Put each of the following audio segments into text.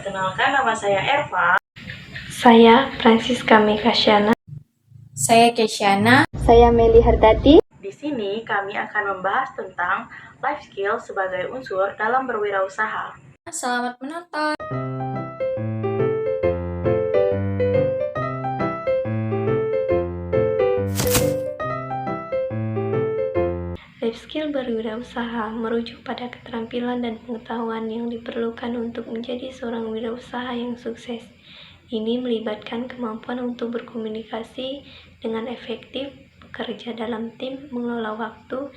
Perkenalkan, nama saya Erva. Saya Francisca Mekasyana. Saya Kesyana. Saya Meli Hardati. Di sini kami akan membahas tentang life skill sebagai unsur dalam berwirausaha. Selamat menonton. Life skill berwirausaha merujuk pada keterampilan dan pengetahuan yang diperlukan untuk menjadi seorang wirausaha yang sukses. Ini melibatkan kemampuan untuk berkomunikasi dengan efektif, bekerja dalam tim, mengelola waktu,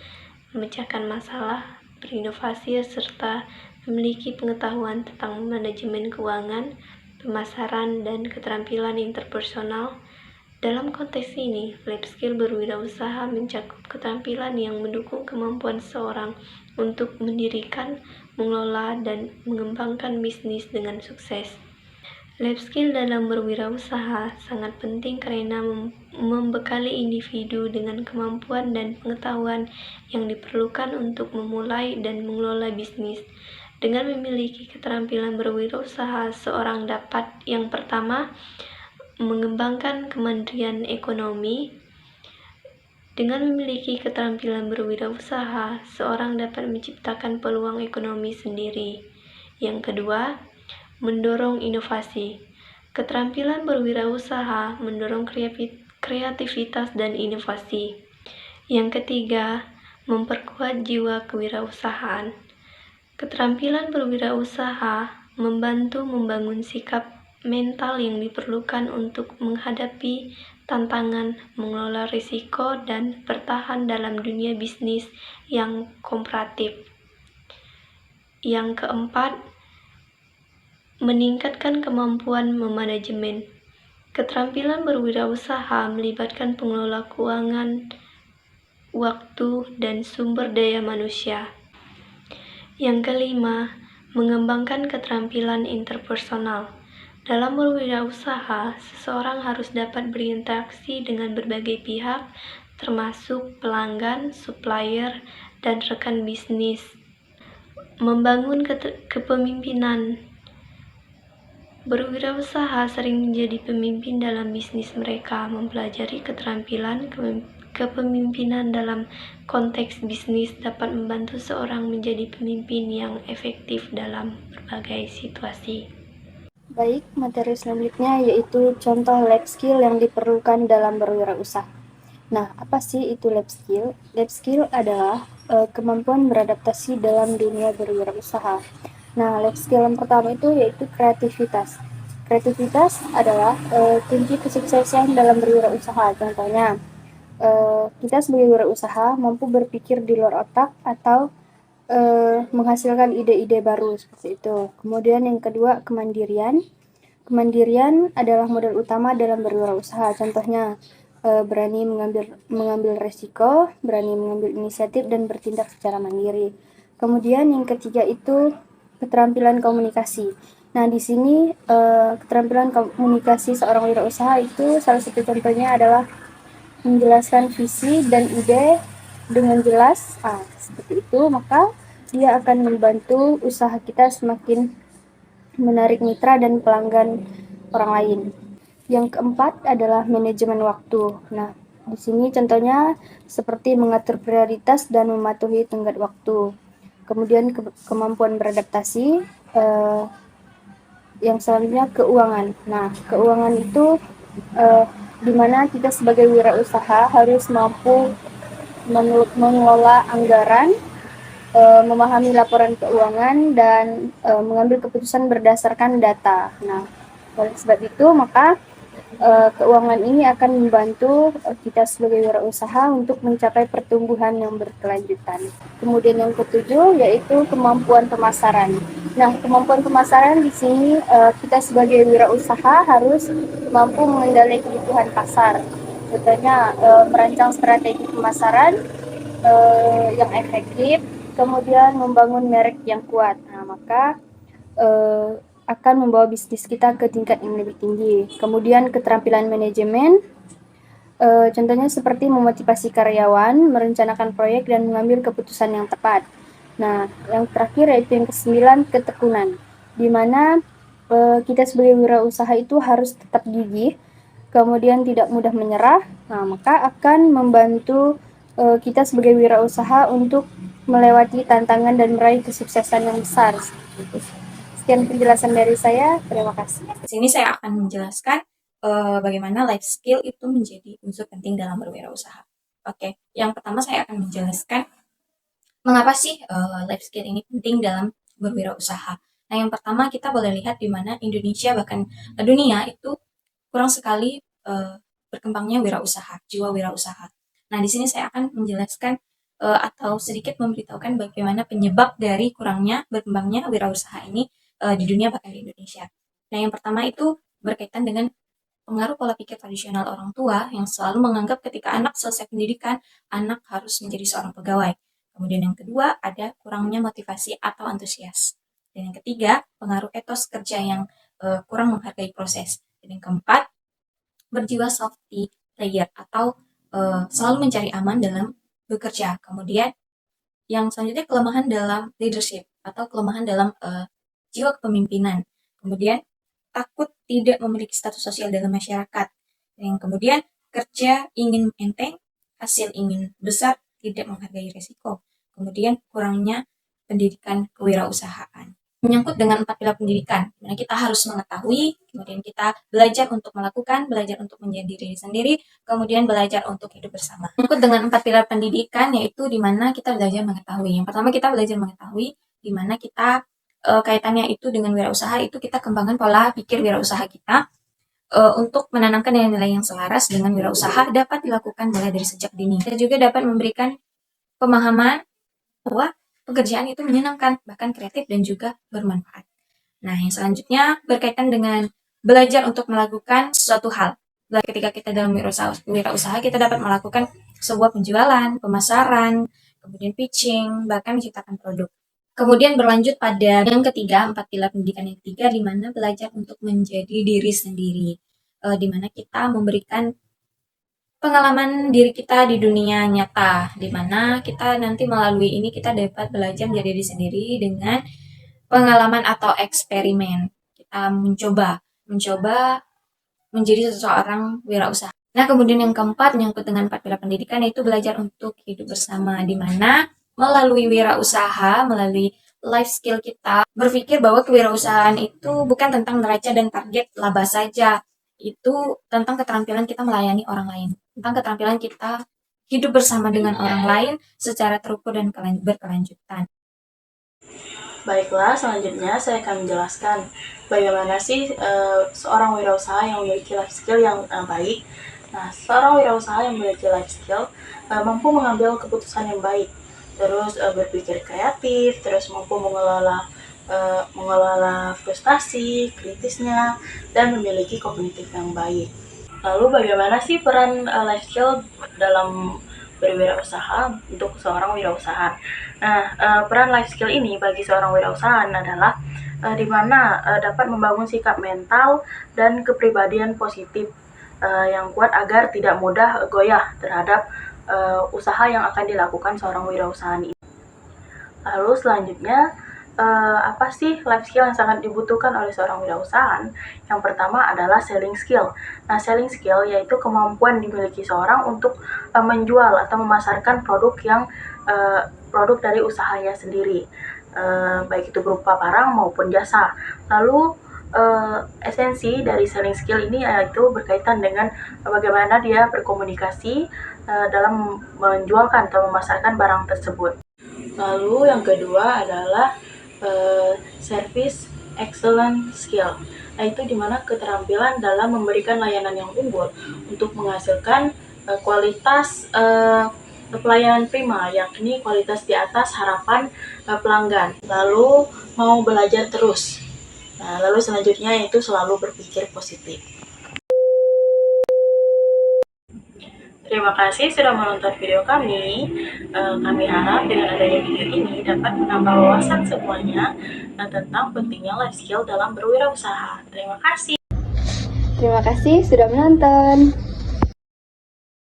memecahkan masalah, berinovasi, serta memiliki pengetahuan tentang manajemen keuangan, pemasaran, dan keterampilan interpersonal. Dalam konteks ini, life skill berwirausaha mencakup keterampilan yang mendukung kemampuan seseorang untuk mendirikan, mengelola, dan mengembangkan bisnis dengan sukses. Life skill dalam berwirausaha sangat penting karena membekali individu dengan kemampuan dan pengetahuan yang diperlukan untuk memulai dan mengelola bisnis. Dengan memiliki keterampilan berwirausaha, seorang dapat yang pertama mengembangkan kemandirian ekonomi. Dengan memiliki keterampilan berwirausaha, seorang dapat menciptakan peluang ekonomi sendiri. Yang kedua, mendorong inovasi. Keterampilan berwirausaha mendorong kreativitas dan inovasi. Yang ketiga, memperkuat jiwa kewirausahaan. Keterampilan berwirausaha membantu membangun sikap mental yang diperlukan untuk menghadapi tantangan, mengelola risiko, dan bertahan dalam dunia bisnis yang kompetitif. Yang keempat, meningkatkan kemampuan memanajemen. Keterampilan berwirausaha melibatkan pengelola keuangan, waktu, dan sumber daya manusia. Yang kelima, mengembangkan keterampilan interpersonal. Dalam berwirausaha, seseorang harus dapat berinteraksi dengan berbagai pihak, termasuk pelanggan, supplier, dan rekan bisnis. Membangun kepemimpinan. Berwirausaha sering menjadi pemimpin dalam bisnis mereka, mempelajari keterampilan kepemimpinan dalam konteks bisnis dapat membantu seorang menjadi pemimpin yang efektif dalam berbagai situasi. Baik, materi selanjutnya yaitu contoh life skill yang diperlukan dalam berwirausaha. Nah, apa sih itu life skill? Life skill adalah kemampuan beradaptasi dalam dunia berwirausaha. Nah, life skill yang pertama itu yaitu kreativitas. Kreativitas adalah kunci kesuksesan dalam berwirausaha. Contohnya, kita sebagai wirausaha mampu berpikir di luar otak atau menghasilkan ide-ide baru seperti itu. Kemudian yang kedua, kemandirian. Kemandirian adalah modal utama dalam berwirausaha. Contohnya berani mengambil resiko, berani mengambil inisiatif dan bertindak secara mandiri. Kemudian yang ketiga itu keterampilan komunikasi. Nah, di sini keterampilan komunikasi seorang wirausaha itu salah satu contohnya adalah menjelaskan visi dan ide dengan jelas, seperti itu, maka dia akan membantu usaha kita semakin menarik mitra dan pelanggan orang lain. Yang keempat adalah manajemen waktu. Nah, di sini contohnya seperti mengatur prioritas dan mematuhi tenggat waktu. Kemudian kemampuan beradaptasi. Yang selanjutnya keuangan. Nah, keuangan itu di mana kita sebagai wirausaha harus mampu mengelola anggaran, memahami laporan keuangan, dan mengambil keputusan berdasarkan data. Nah, oleh sebab itu, maka keuangan ini akan membantu kita sebagai wirausaha untuk mencapai pertumbuhan yang berkelanjutan. Kemudian yang ketujuh yaitu kemampuan pemasaran. Nah, kemampuan pemasaran di sini kita sebagai wirausaha harus mampu mengendalikan kebutuhan pasar. Contohnya merancang strategi pemasaran yang efektif, kemudian membangun merek yang kuat. Nah, maka akan membawa bisnis kita ke tingkat yang lebih tinggi. Kemudian keterampilan manajemen, contohnya seperti memotivasi karyawan, merencanakan proyek, dan mengambil keputusan yang tepat. Nah, yang terakhir yaitu yang ke-9, ketekunan, di mana kita sebagai wirausaha itu harus tetap gigih, kemudian tidak mudah menyerah. Nah, maka akan membantu kita sebagai wirausaha untuk melewati tantangan dan meraih kesuksesan yang besar. Sekian penjelasan dari saya. Terima kasih. Di sini saya akan menjelaskan bagaimana life skill itu menjadi unsur penting dalam berwirausaha. Oke, yang pertama saya akan menjelaskan mengapa sih life skill ini penting dalam berwirausaha. Nah, yang pertama kita boleh lihat di mana Indonesia bahkan dunia itu kurang sekali berkembangnya wirausaha, jiwa wirausaha. Nah, di sini saya akan menjelaskan atau sedikit memberitahukan bagaimana penyebab dari kurangnya berkembangnya wirausaha ini di dunia bahkan di Indonesia. Nah, yang pertama itu berkaitan dengan pengaruh pola pikir tradisional orang tua yang selalu menganggap ketika anak selesai pendidikan, anak harus menjadi seorang pegawai. Kemudian yang kedua, ada kurangnya motivasi atau antusias. Dan yang ketiga, pengaruh etos kerja yang kurang menghargai proses. Dan yang keempat, berjiwa safety player atau selalu mencari aman dalam bekerja. Kemudian yang selanjutnya kelemahan dalam leadership atau kelemahan dalam jiwa kepemimpinan. Kemudian takut tidak memiliki status sosial dalam masyarakat. Yang kemudian kerja ingin enteng, hasil ingin besar, tidak menghargai resiko. Kemudian kurangnya pendidikan kewirausahaan. Menyangkut dengan 4 pilar pendidikan, dimana kita harus mengetahui, kemudian kita belajar untuk melakukan, belajar untuk menjadi diri sendiri, kemudian belajar untuk hidup bersama. Menyangkut dengan 4 pilar pendidikan, yaitu dimana kita belajar mengetahui. Yang pertama kita belajar mengetahui, dimana kita kaitannya itu dengan wirausaha, itu kita kembangkan pola pikir wirausaha kita untuk menanamkan nilai-nilai yang selaras dengan wirausaha dapat dilakukan mulai dari sejak dini. Kita juga dapat memberikan pemahaman bahwa pekerjaan itu menyenangkan, bahkan kreatif dan juga bermanfaat. Nah, yang selanjutnya berkaitan dengan belajar untuk melakukan suatu hal. Ketika kita dalam wirausaha, kita dapat melakukan sebuah penjualan, pemasaran, kemudian pitching, bahkan menciptakan produk. Kemudian berlanjut pada yang ketiga, 4 pilar pendidikan yang ketiga, di mana belajar untuk menjadi diri sendiri. Di mana kita memberikan pengalaman diri kita di dunia nyata, di mana kita nanti melalui ini kita dapat belajar menjadi diri sendiri dengan pengalaman atau eksperimen. Kita mencoba menjadi seseorang wirausaha. Nah, kemudian yang keempat, menyangkut dengan 4 pilar pendidikan, yaitu belajar untuk hidup bersama, di mana melalui wirausaha, melalui life skill kita, berpikir bahwa kewirausahaan itu bukan tentang neraca dan target laba saja. Itu tentang keterampilan kita melayani orang lain, tentang keterampilan kita hidup bersama dengan orang lain secara terukur dan berkelanjutan. Baiklah, selanjutnya saya akan menjelaskan bagaimana sih seorang wirausaha yang memiliki life skill yang baik. Nah, seorang wirausaha yang memiliki life skill mampu mengambil keputusan yang baik, terus berpikir kreatif, terus mampu mengelola frustasi, kritisnya, dan memiliki kognitif yang baik. Lalu bagaimana sih peran life skill dalam berwirausaha untuk seorang wirausaha? Nah, peran life skill ini bagi seorang wirausaha adalah di mana dapat membangun sikap mental dan kepribadian positif yang kuat agar tidak mudah goyah terhadap usaha yang akan dilakukan seorang wirausaha ini. Lalu selanjutnya, apa sih life skill yang sangat dibutuhkan oleh seorang wirausaha? Yang pertama adalah selling skill. Nah, selling skill yaitu kemampuan dimiliki seorang untuk menjual atau memasarkan produk dari usahanya sendiri, baik itu berupa barang maupun jasa. Lalu esensi dari selling skill ini yaitu berkaitan dengan bagaimana dia berkomunikasi dalam menjualkan atau memasarkan barang tersebut. Lalu yang kedua adalah service excellence skill, yaitu dimana keterampilan dalam memberikan layanan yang unggul untuk menghasilkan kualitas pelayanan prima, yakni kualitas di atas harapan pelanggan. Lalu mau belajar terus. Nah, lalu selanjutnya yaitu selalu berpikir positif. Terima kasih sudah menonton video kami. Kami harap dengan adanya video ini dapat menambah wawasan semuanya tentang pentingnya life skill dalam berwirausaha. Terima kasih. Terima kasih sudah menonton.